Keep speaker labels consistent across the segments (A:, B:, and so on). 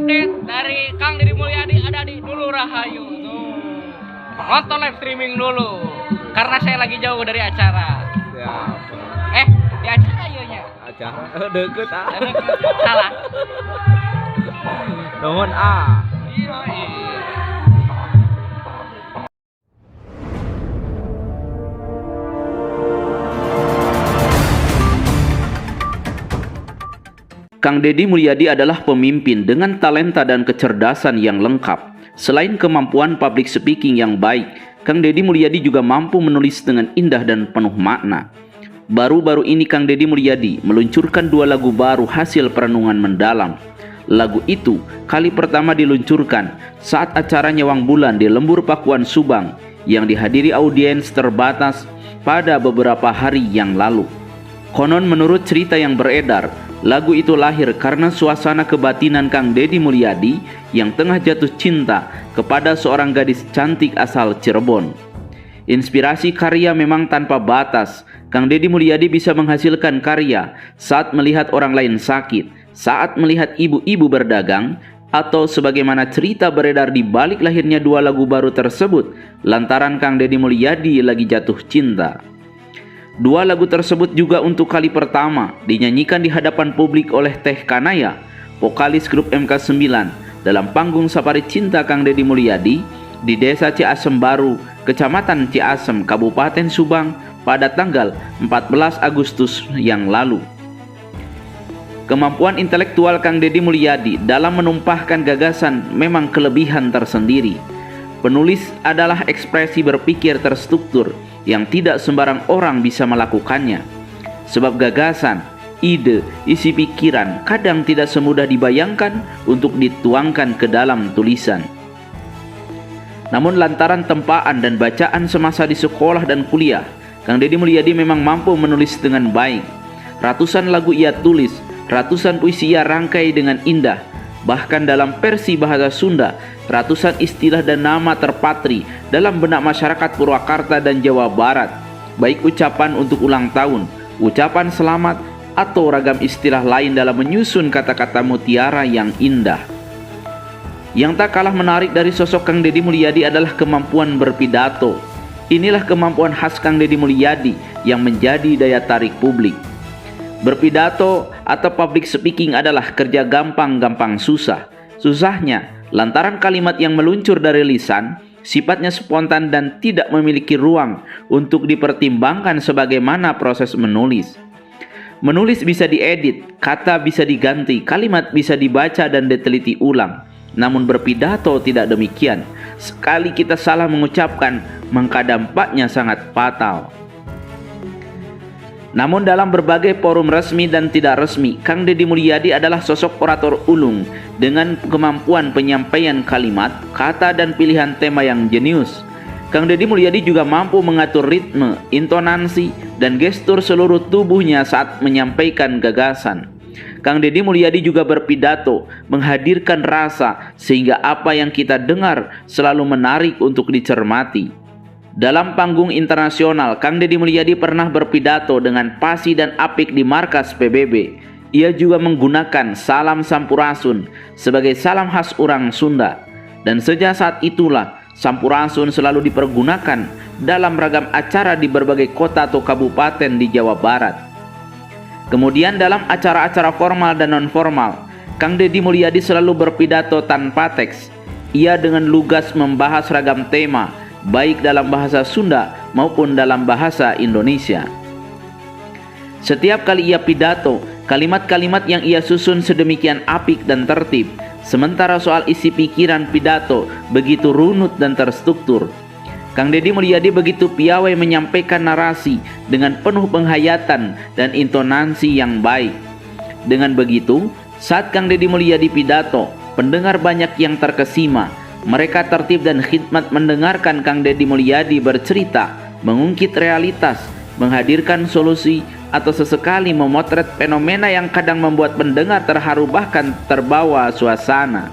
A: update dari Kang Deddy Mulyadi ada di Dulu Rahayu. Tuh. Nonton live streaming dulu. Karena saya lagi jauh dari acara.
B: Siap.
A: Di acara ieunya.
B: Acara deket
A: Salah.
B: Nuhun
A: Iya.
C: Kang Deddy Mulyadi adalah pemimpin dengan talenta dan kecerdasan yang lengkap. Selain kemampuan public speaking yang baik, Kang Deddy Mulyadi juga mampu menulis dengan indah dan penuh makna. Baru-baru ini Kang Deddy Mulyadi meluncurkan 2 lagu baru hasil perenungan mendalam. Lagu itu kali pertama diluncurkan saat acara Nyawang Bulan di Lembur Pakuan Subang yang dihadiri audiens terbatas pada beberapa hari yang lalu. Konon menurut cerita yang beredar, lagu itu lahir karena suasana kebatinan Kang Deddy Mulyadi yang tengah jatuh cinta kepada seorang gadis cantik asal Cirebon. Inspirasi karya memang tanpa batas. Kang Deddy Mulyadi bisa menghasilkan karya saat melihat orang lain sakit, saat melihat ibu-ibu berdagang, atau sebagaimana cerita beredar di balik lahirnya 2 lagu baru tersebut lantaran Kang Deddy Mulyadi lagi jatuh cinta. 2 lagu tersebut juga untuk kali pertama dinyanyikan di hadapan publik oleh Teh Kanaya, vokalis grup MK9, dalam panggung Safari Cinta Kang Deddy Mulyadi di Desa Ciasem Baru, Kecamatan Ciasem, Kabupaten Subang pada tanggal 14 Agustus yang lalu. Kemampuan intelektual Kang Deddy Mulyadi dalam menumpahkan gagasan memang kelebihan tersendiri. Penulis adalah ekspresi berpikir terstruktur yang tidak sembarang orang bisa melakukannya. Sebab gagasan, ide, isi pikiran kadang tidak semudah dibayangkan untuk dituangkan ke dalam tulisan. Namun lantaran tempaan dan bacaan semasa di sekolah dan kuliah, Kang Deddy Mulyadi memang mampu menulis dengan baik. Ratusan lagu ia tulis, ratusan puisi ia rangkai dengan indah. Bahkan dalam versi bahasa Sunda, ratusan istilah dan nama terpatri dalam benak masyarakat Purwakarta dan Jawa Barat. Baik ucapan untuk ulang tahun, ucapan selamat, atau ragam istilah lain dalam menyusun kata-kata mutiara yang indah. Yang tak kalah menarik dari sosok Kang Deddy Mulyadi adalah kemampuan berpidato. Inilah kemampuan khas Kang Deddy Mulyadi yang menjadi daya tarik publik. Berpidato atau public speaking adalah kerja gampang-gampang susah. Susahnya lantaran kalimat yang meluncur dari lisan sifatnya spontan dan tidak memiliki ruang untuk dipertimbangkan sebagaimana proses menulis. Menulis bisa diedit, kata bisa diganti, kalimat bisa dibaca dan diteliti ulang. Namun berpidato tidak demikian. Sekali kita salah mengucapkan, maka dampaknya sangat fatal. Namun dalam berbagai forum resmi dan tidak resmi, Kang Deddy Mulyadi adalah sosok orator ulung dengan kemampuan penyampaian kalimat, kata dan pilihan tema yang jenius. Kang Deddy Mulyadi juga mampu mengatur ritme, intonasi, dan gestur seluruh tubuhnya saat menyampaikan gagasan. Kang Deddy Mulyadi juga berpidato, menghadirkan rasa sehingga apa yang kita dengar selalu menarik untuk dicermati. Dalam panggung internasional, Kang Deddy Mulyadi pernah berpidato dengan pasi dan apik di markas PBB. Ia juga menggunakan salam sampurasun sebagai salam khas orang Sunda. Dan sejak saat itulah, sampurasun selalu dipergunakan dalam ragam acara di berbagai kota atau kabupaten di Jawa Barat. Kemudian dalam acara-acara formal dan non-formal, Kang Deddy Mulyadi selalu berpidato tanpa teks. Ia dengan lugas membahas ragam tema, baik dalam bahasa Sunda maupun dalam bahasa Indonesia. Setiap kali ia pidato, kalimat-kalimat yang ia susun sedemikian apik dan tertib, sementara soal isi pikiran pidato begitu runut dan terstruktur. Kang Deddy Mulyadi begitu piawai menyampaikan narasi dengan penuh penghayatan dan intonasi yang baik. Dengan begitu, saat Kang Deddy Mulyadi pidato, pendengar banyak yang terkesima. Mereka tertib dan khidmat mendengarkan Kang Deddy Mulyadi bercerita, mengungkit realitas, menghadirkan solusi, atau sesekali memotret fenomena yang kadang membuat pendengar terharu bahkan terbawa suasana.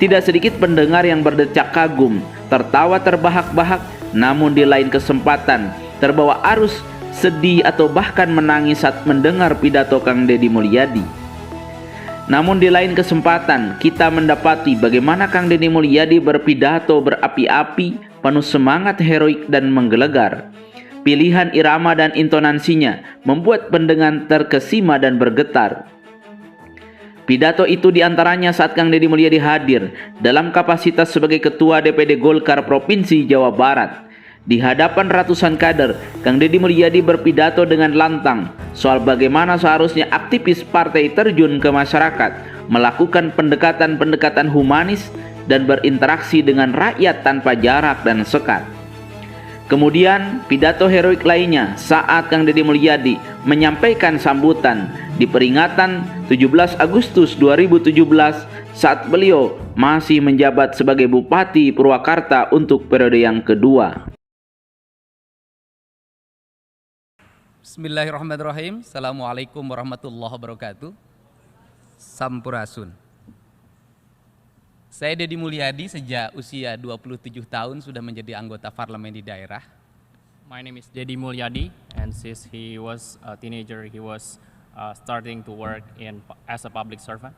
C: Tidak sedikit pendengar yang berdecak kagum, tertawa terbahak-bahak, namun di lain kesempatan terbawa arus sedih atau bahkan menangis saat mendengar pidato Kang Deddy Mulyadi. Namun di lain kesempatan, kita mendapati bagaimana Kang Deddy Mulyadi berpidato berapi-api, penuh semangat heroik dan menggelegar. Pilihan irama dan intonasinya membuat pendengar terkesima dan bergetar. Pidato itu diantaranya saat Kang Deddy Mulyadi hadir dalam kapasitas sebagai Ketua DPD Golkar Provinsi Jawa Barat. Di hadapan ratusan kader, Kang Deddy Mulyadi berpidato dengan lantang soal bagaimana seharusnya aktivis partai terjun ke masyarakat, melakukan pendekatan-pendekatan humanis, dan berinteraksi dengan rakyat tanpa jarak dan sekat. Kemudian pidato heroik lainnya saat Kang Deddy Mulyadi menyampaikan sambutan di peringatan 17 Agustus 2017 saat beliau masih menjabat sebagai Bupati Purwakarta untuk periode yang kedua.
D: Bismillahirrahmanirrahim. Assalamualaikum warahmatullahi wabarakatuh. Sampurasun. Saya Deddy Mulyadi sejak usia 27 tahun sudah menjadi anggota parlemen di daerah.
E: My name is Deddy Mulyadi, and since he was a teenager, he was starting to work as a public servant.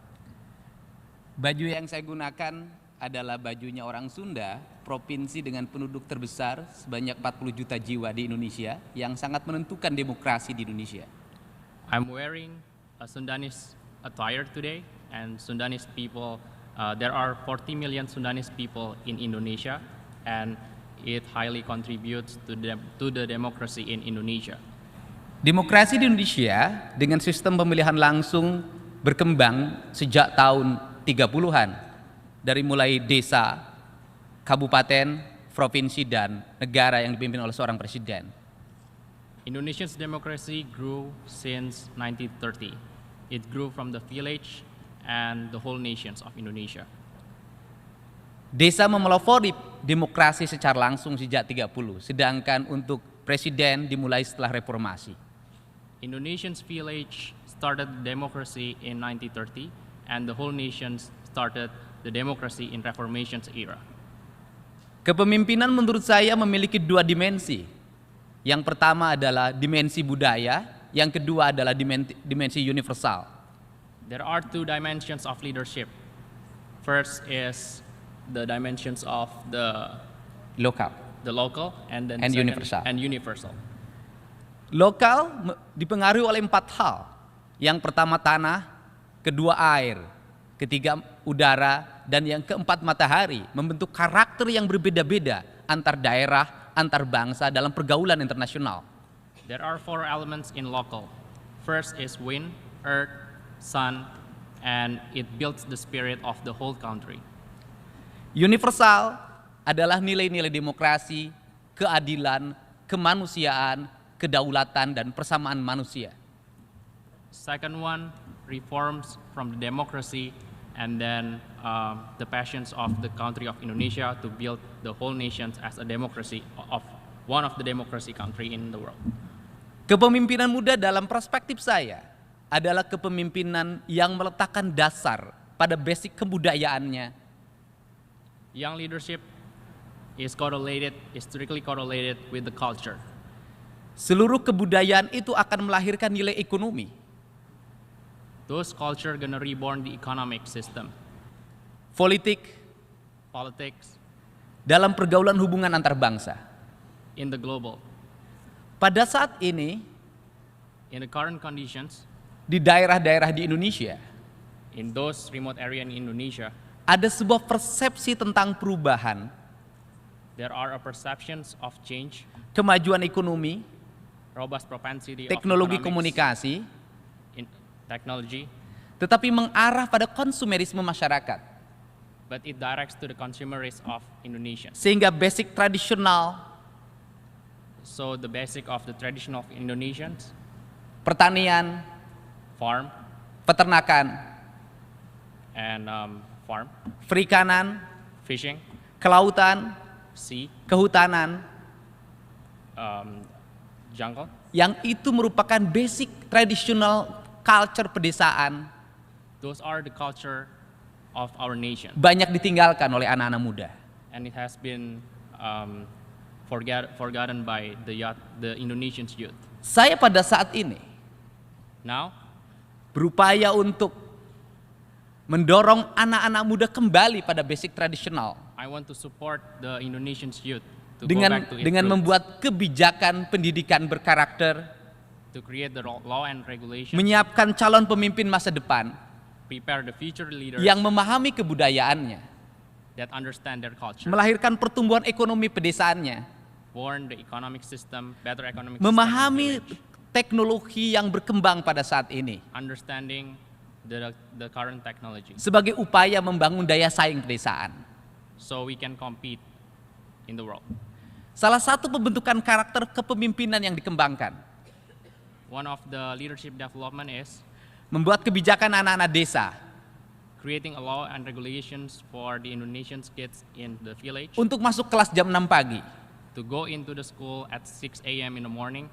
D: Baju yang saya gunakan adalah bajunya orang Sunda, provinsi dengan penduduk terbesar sebanyak 40 juta jiwa di Indonesia yang sangat menentukan demokrasi di Indonesia.
E: I'm wearing a Sundanese attire today, and Sundanese people, there are 40 million Sundanese people in Indonesia, and it highly contributes to the democracy in Indonesia.
D: Demokrasi di Indonesia dengan sistem pemilihan langsung berkembang sejak tahun 30-an, dari mulai desa, kabupaten, provinsi, dan negara yang dipimpin oleh seorang presiden.
E: Indonesia's democracy grew since 1930. It grew from the village and the whole nations of Indonesia.
D: Desa memelopori demokrasi secara langsung sejak 30, sedangkan untuk presiden dimulai setelah reformasi.
E: Indonesian's village started democracy in 1930, and the whole nation started the democracy in Reformation's era.
D: Kepemimpinan menurut saya memiliki dua dimensi. Yang pertama adalah dimensi budaya, yang kedua adalah dimensi universal.
E: There are two dimensions of leadership. First is the dimensions of the
D: Lokal.
E: local, and then
D: And
E: second,
D: universal.
E: and universal.
D: Lokal dipengaruhi oleh 4 hal. Yang pertama tanah, kedua air, ketiga udara, dan yang keempat matahari, membentuk karakter yang berbeda-beda antar daerah, antar bangsa dalam pergaulan internasional.
E: There are 4 elements in local. First is wind, earth, sun, and it builds the spirit of the whole country.
D: Universal adalah nilai-nilai demokrasi, keadilan, kemanusiaan, kedaulatan, dan persamaan manusia.
E: Second one, reforms from the democracy, and then the passions of the country of Indonesia to build the whole nations as a democracy of one of the democracy country in the world.
D: Kepemimpinan muda dalam perspektif saya adalah kepemimpinan yang meletakkan dasar pada basic kebudayaannya.
E: Young leadership is strictly correlated with the culture.
D: Seluruh kebudayaan itu akan melahirkan nilai ekonomi.
E: Those culture gonna reborn the economic system,
D: Politik
E: politics,
D: dalam pergaulan hubungan antar bangsa.
E: in the global.
D: Pada saat ini,
E: In the current conditions,
D: di daerah-daerah di Indonesia,
E: in those remote area in Indonesia,
D: ada sebuah persepsi tentang perubahan,
E: there are a perceptions of change,
D: kemajuan ekonomi,
E: robust propensity
D: teknologi
E: of economics,
D: komunikasi,
E: in technology,
D: tetapi mengarah pada konsumerisme masyarakat.
E: but it directs to the consumerism of Indonesians.
D: Sehingga basic tradisional,
E: So the basic of the tradition of Indonesians,
D: pertanian,
E: farm
D: peternakan,
E: and farm,
D: perikanan,
E: fishing,
D: kelautan,
E: sea,
D: kehutanan,
E: jungle,
D: yang itu merupakan basic traditional culture pedesaan,
E: those are the culture of our nation,
D: banyak ditinggalkan oleh anak-anak muda.
E: and it has been forgotten by the Indonesian youth.
D: Saya pada saat ini
E: Now,
D: berupaya untuk mendorong anak-anak muda kembali pada basic tradisional
E: I want to support the Indonesian youth to go
D: dengan
E: back to its
D: dengan
E: roots,
D: membuat kebijakan pendidikan berkarakter,
E: to create the law and regulation,
D: menyiapkan calon pemimpin masa depan
E: prepare the future leaders
D: yang memahami kebudayaannya,
E: that understand their culture,
D: melahirkan pertumbuhan ekonomi pedesaannya,
E: born the economic system, better economic
D: memahami
E: system in the village,
D: teknologi yang berkembang pada saat ini
E: understanding the current technology,
D: sebagai upaya membangun daya saing pedesaan.
E: so we can compete in the world.
D: Salah satu pembentukan karakter kepemimpinan yang dikembangkan,
E: One of the leadership development is
D: membuat kebijakan anak-anak desa
E: creating a law and regulations for the Indonesian kids in the village
D: untuk masuk kelas jam 6 pagi,
E: to go into the school at 6 a.m. in the morning,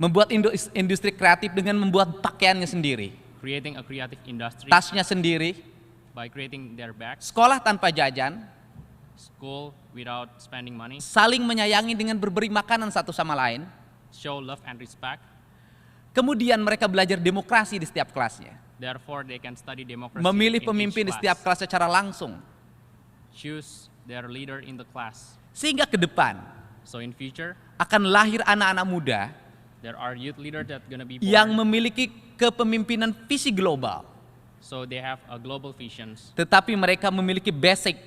D: membuat industri kreatif dengan membuat pakaiannya sendiri,
E: creating a creative industry
D: tasnya sendiri,
E: by creating their bags,
D: sekolah tanpa jajan,
E: school without spending money,
D: saling menyayangi dengan berberi makanan satu sama lain.
E: show love and respect.
D: Kemudian mereka belajar demokrasi di setiap kelasnya,
E: Therefore, they can study democracy
D: memilih
E: in
D: pemimpin di
E: each
D: setiap
E: class,
D: kelas secara langsung,
E: choose their leader in the class.
D: sehingga ke depan
E: So in future,
D: akan lahir anak-anak muda
E: there are youth leaders that gonna be
D: yang
E: born.
D: memiliki kepemimpinan visi global,
E: So they have a global visions,
D: tetapi mereka memiliki basic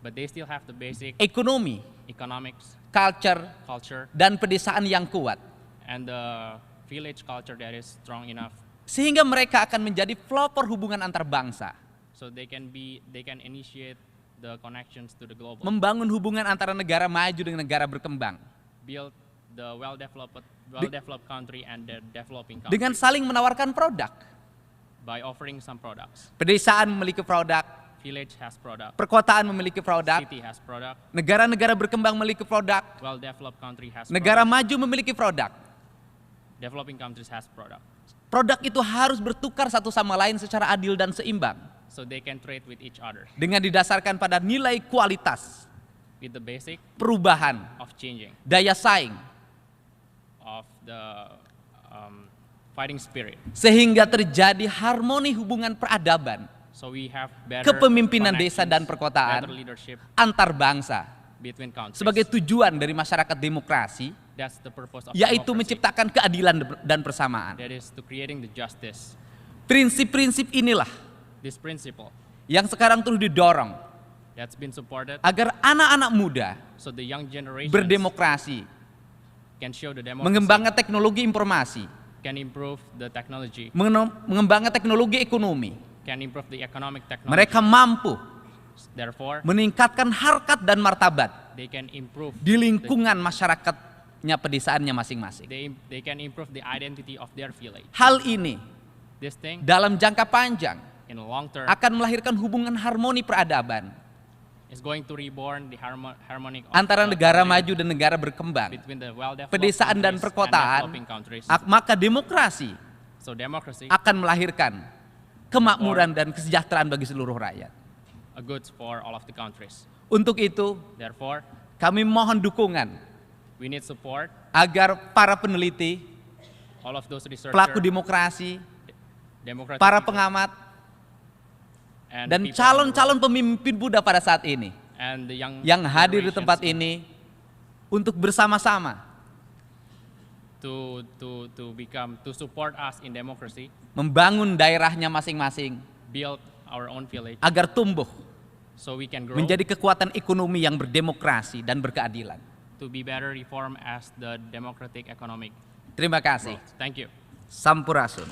E: but they still have the basic
D: ekonomi,
E: economics,
D: culture,
E: culture,
D: dan pedesaan yang kuat,
E: and the village culture that is strong enough,
D: sehingga mereka akan menjadi pelopor hubungan antar bangsa,
E: so they can initiate the connections to the global,
D: membangun hubungan antara negara maju dengan negara berkembang,
E: build the well-developed country and the developing country
D: dengan saling menawarkan produk.
E: by offering some products.
D: Pedesaan memiliki produk,
E: Village has product,
D: perkotaan memiliki produk,
E: city has product,
D: negara-negara berkembang memiliki produk,
E: well-developed country has
D: negara
E: product,
D: maju memiliki produk.
E: developing countries has product.
D: Produk itu harus bertukar satu sama lain secara adil dan seimbang,
E: So they can trade with each other
D: dengan didasarkan pada nilai kualitas,
E: with the basic
D: perubahan,
E: of changing,
D: daya saing,
E: of the fighting spirit.
D: sehingga terjadi harmoni hubungan peradaban
E: So we have better
D: Kepemimpinan desa dan
E: connections,
D: perkotaan
E: better leadership
D: antar bangsa
E: between countries.
D: sebagai tujuan dari masyarakat demokrasi,
E: That's the purpose of
D: yaitu
E: democracy.
D: menciptakan keadilan dan persamaan.
E: That is to creating the justice.
D: Prinsip-prinsip inilah
E: This principle
D: yang sekarang terus didorong
E: that's been supported,
D: agar anak-anak muda
E: so the young generation
D: berdemokrasi,
E: can show the democracy,
D: mengembangkan teknologi informasi,
E: can improve the technology,
D: mengembangkan teknologi ekonomi.
E: can improve the economic technology.
D: Mereka mampu
E: Therefore,
D: meningkatkan harkat dan martabat
E: they can improve
D: di lingkungan masyarakatnya, pedesaannya masing-masing.
E: they can improve the identity of their village.
D: Hal ini
E: This thing
D: dalam jangka panjang
E: in the long term
D: akan melahirkan hubungan harmoni peradaban
E: is going to reborn the harmonic of
D: antara
E: the
D: negara
E: village
D: maju dan negara berkembang,
E: between the well-developed
D: pedesaan dan
E: countries and
D: perkotaan.
E: developing countries.
D: Maka demokrasi
E: So democracy
D: akan melahirkan kemakmuran dan kesejahteraan bagi seluruh rakyat.
E: a goods for all of the countries.
D: Untuk itu,
E: Therefore,
D: kami mohon dukungan
E: we need support
D: agar para peneliti,
E: all of those researchers,
D: pelaku demokrasi,
E: democratic
D: para
E: people,
D: pengamat,
E: and
D: dan
E: people
D: calon-calon pemimpin muda pada saat ini
E: and the young
D: yang hadir di
E: generations
D: tempat ini untuk bersama-sama
E: to support us in democracy,
D: membangun daerahnya masing-masing
E: build our own village,
D: agar tumbuh
E: so we can grow
D: menjadi kekuatan ekonomi yang berdemokrasi dan berkeadilan.
E: to be better reformed as the democratic economic
D: Terima kasih.
E: growth. Thank you.
D: Sampurasun.